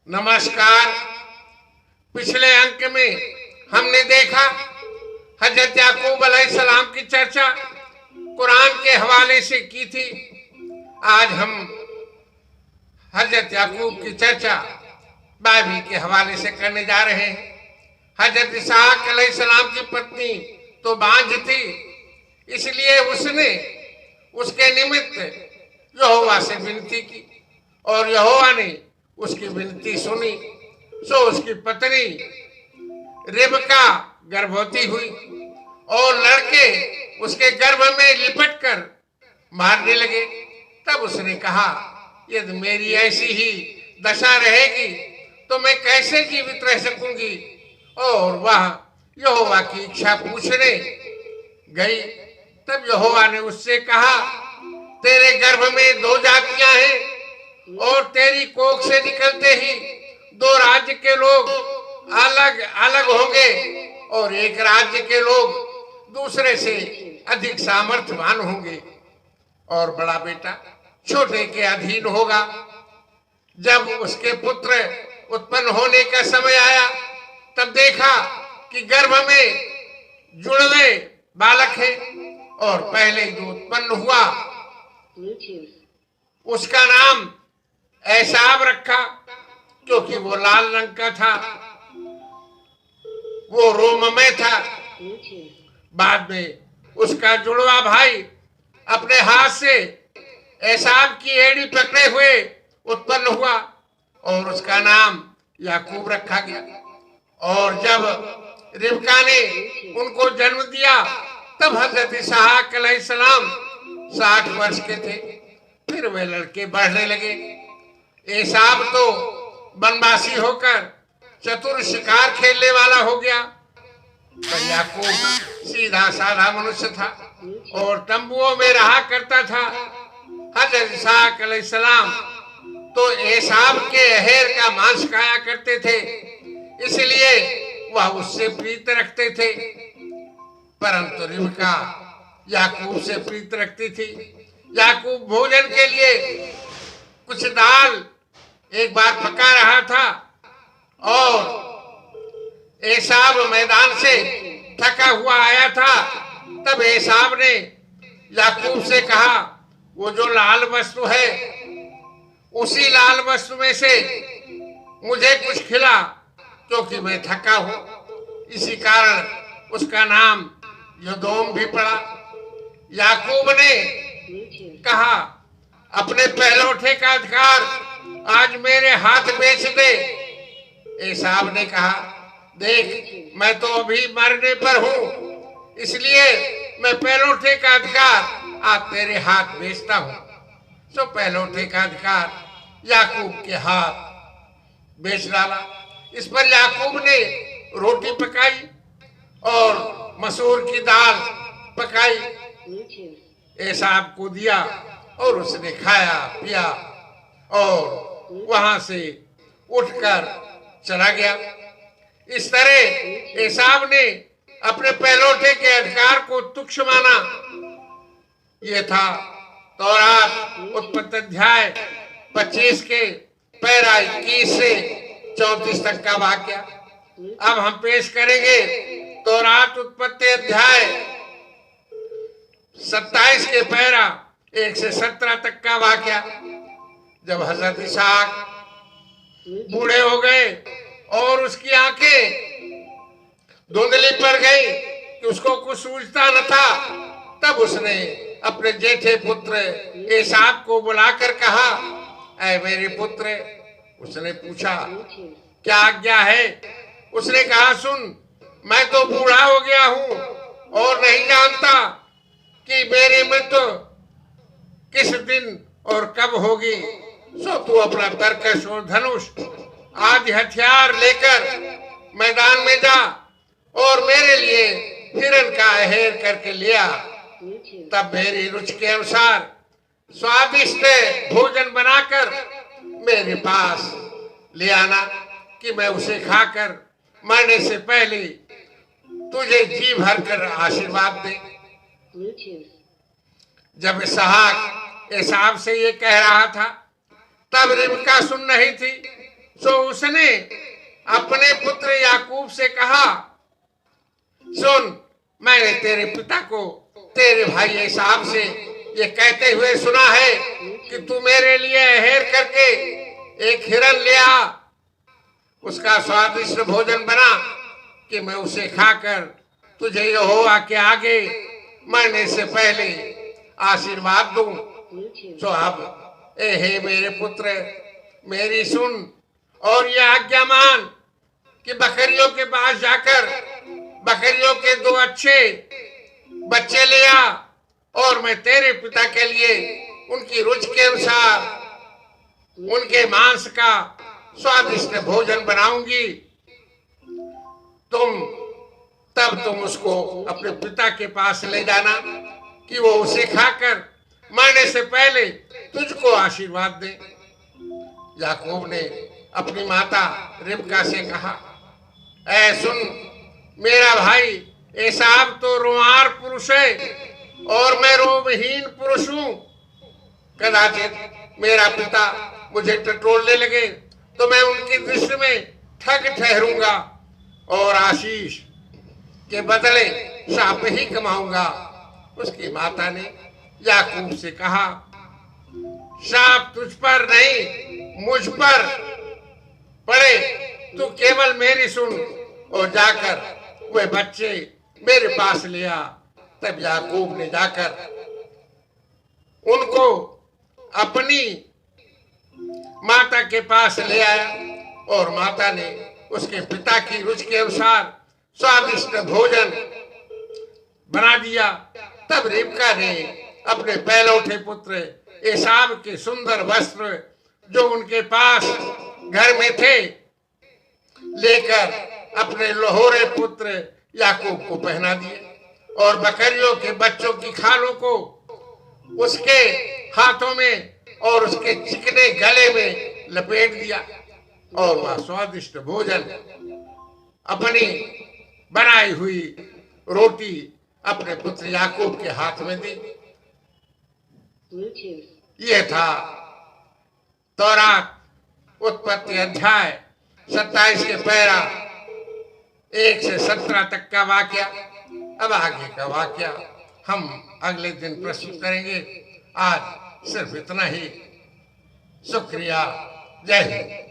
नमस्कार। पिछले अंक में हमने देखा हजरत याकूब अलैहिस्सलाम की चर्चा कुरान के हवाले से की थी। आज हम हजरत याकूब की चर्चा बाइबल के हवाले से करने जा रहे हैं। हजरत इसहाक अलैहिस्सलाम की पत्नी तो बांझ थी, इसलिए उसने उसके निमित्त यहोवा से विनती की और यहोवा ने उसकी विनती सुनी। सो उसकी पत्नी रिबका गर्भवती हुई और लड़के उसके गर्भ में लिपट कर मारने लगे। तब उसने कहा, यदि मेरी ऐसी ही दशा रहेगी तो मैं कैसे जीवित रह सकूंगी। और वह यहोवा की इच्छा पूछने गई। तब यहोवा ने उससे कहा, तेरे गर्भ में दो जातियां हैं और तेरी कोख से निकलते ही दो राज्य के लोग अलग अलग होंगे और एक राज्य के लोग दूसरे से अधिक सामर्थ्यवान होंगे और बड़ा बेटा छोटे के अधीन होगा। जब उसके पुत्र उत्पन्न होने का समय आया तब देखा कि गर्भ में जुड़वे बालक है और पहले जो उत्पन्न हुआ उसका नाम एसाव रखा, क्योंकि वो लाल रंग का था, वो रोममय था। बाद में उसका जुड़वा भाई अपने हाथ से एसाव की एड़ी पकड़े हुए उत्पन्न हुआ और उसका नाम याकूब रखा गया। और जब रिबका ने उनको जन्म दिया तब हजरत इसहाक अलैहिस्सलाम 60 वर्ष के थे। फिर वे लड़के बढ़ने लगे। एसाव तो बनवासी होकर चतुर शिकार खेलने वाला हो गया, पर याकूब सीधा साधा मनुष्य था और तंबुओं में रहा करता था। हजरत इसहाक अलैहिस्सलाम तो एसाव के अहेर का मांस खाया करते थे, इसलिए वह उससे प्रीत रखते थे। परंतु रिबका याकूब से प्रीत रखती थी। याकूब भोजन के लिए कुछ दाल एक बार पका रहा था और एसाव मैदान से थका हुआ आया था। तब एसाव ने याकूब से कहा, वो जो लाल वस्तु है उसी लाल वस्तु में से मुझे कुछ खिला, क्योंकि मैं थका हूं। इसी कारण उसका नाम यदोम भी पड़ा। याकूब ने कहा, अपने पहलौठे का अधिकार आज मेरे हाथ बेच दे। एसाव ने कहा, देख मैं तो अभी मरने पर हूं, इसलिए मैं पहलौठे का अधिकार आज तेरे हाथ बेचता हूं। सो पहलौठे का अधिकार याकूब के हाथ बेच डाला। इस पर याकूब ने रोटी पकाई और मसूर की दाल पकाई, एसाव को दिया और उसने खाया पिया और वहां से उठकर चला गया। इस तरह एसाव ने अपने पहलौठे के अधिकार को तुच्छ माना। यह था तौरात उत्पत्ति अध्याय 25 के पैरा 21 से 34 तक का वाक्य। अब हम पेश करेंगे तौरात उत्पत्ति अध्याय 27 के पैरा 1 से 17 तक का वाक्य। जब हजरत इसहाक बूढ़े हो गए और उसकी आंखें धुंधली पड़ गई कि उसको कुछ सूझता न था, तब उसने अपने जेठे पुत्र एसाव को बुलाकर कहा, ऐ मेरे पुत्र। उसने पूछा, क्या आज्ञा है? उसने कहा, सुन, मैं तो बूढ़ा हो गया हूं और नहीं जानता कि मेरी मृत्यु किस दिन और कब होगी। सो तू अपना तरकश और धनुष आदि हथियार लेकर मैदान में जा और मेरे लिए हिरण का अहेर करके लिया। तब मेरी रुचि के अनुसार स्वादिष्ट भोजन बनाकर मेरे पास ले आना कि मैं उसे खाकर मरने से पहले तुझे जी भर कर आशीर्वाद दे। जब इसहाक एसाव से ये कह रहा था तब रिबका सुन रही थी। सो उसने अपने पुत्र याकूब से कहा, सुन, मैंने तेरे पिता को तेरे भाई एसाव से ये कहते हुए सुना है कि तू मेरे लिए अहेर करके एक हिरन ले आ, उसका स्वादिष्ट भोजन बना कि मैं उसे खाकर तुझे यहोवा के आगे मरने से पहले आशीर्वाद दूं। तो अब हे मेरे पुत्र, मेरी सुन और ये आज्ञा मान कि बकरियों के पास जाकर बकरियों के 2 अच्छे बच्चे ले आ और मैं तेरे पिता के लिए उनकी रुचि के अनुसार उनके मांस का स्वादिष्ट भोजन बनाऊंगी। तब तुम उसको अपने पिता के पास ले जाना कि वो उसे खाकर मरने से पहले तुझको आशीर्वाद दे। याकूब ने अपनी माता रिबका से कहा, ऐ सुन, मेरा भाई एसाव तो रोंआर पुरुष है और मैं रोमहीन पुरुष हूं। कदाचित मेरा पिता मुझे टटोलने लगे तो मैं उनकी दृष्टि में ठग ठहरूंगा और आशीष के बदले शाप ही कमाऊंगा। उसकी माता ने याकूब से कहा, शाप तुझ पर नहीं मुझ पर पड़े, तू केवल मेरी सुन और जाकर वे बच्चे मेरे पास ले आ। तब याकूब ने जाकर उनको अपनी माता के पास ले आया और माता ने उसके पिता की रुचि के अनुसार स्वादिष्ट भोजन बना दिया। तब रिबका ने अपने पहलौठे पुत्र एसाव के सुंदर वस्त्र जो उनके पास घर में थे लेकर अपने लोहोरे पुत्र याकूब को पहना दिए और बकरियों के बच्चों की खालों को उसके हाथों में और उसके चिकने गले में लपेट दिया और वह स्वादिष्ट भोजन अपनी बनाई हुई रोटी अपने पुत्र याकूब के हाथ में दी। यह था तौरात उत्पत्ति अध्याय 27 के पैरा 1 से 17 तक का वाक्य। अब आगे का वाक्य हम अगले दिन प्रस्तुत करेंगे। आज सिर्फ इतना ही। शुक्रिया। जय हिंद।